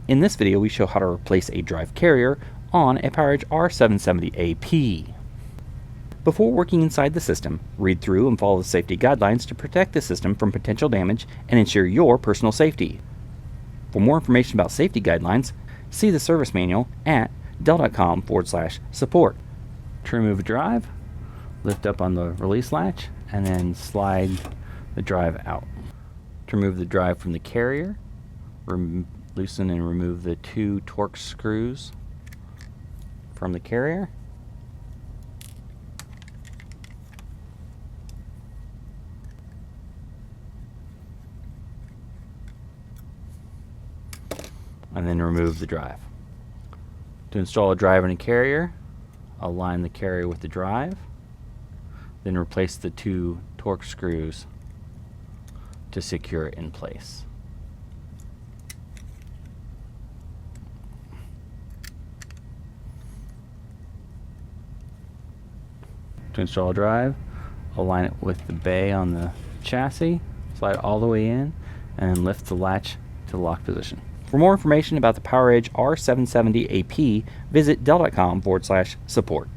In this video, we show how to replace a drive carrier on a PowerEdge R770AP. Before working inside the system, read through and follow the safety guidelines to protect the system from potential damage and ensure your personal safety. For more information about safety guidelines, see the service manual at dell.com/support. To remove a drive, lift up on the release latch and then slide the drive out. To remove the drive from the carrier, loosen and remove the 2 Torx screws from the carrier. And then remove the drive. To install a drive in a carrier, align the carrier with the drive, then replace the 2 Torx screws to secure it in place. To install a drive, align it with the bay on the chassis, slide all the way in, and lift the latch to the lock position. For more information about the PowerEdge R770AP, visit dell.com/support.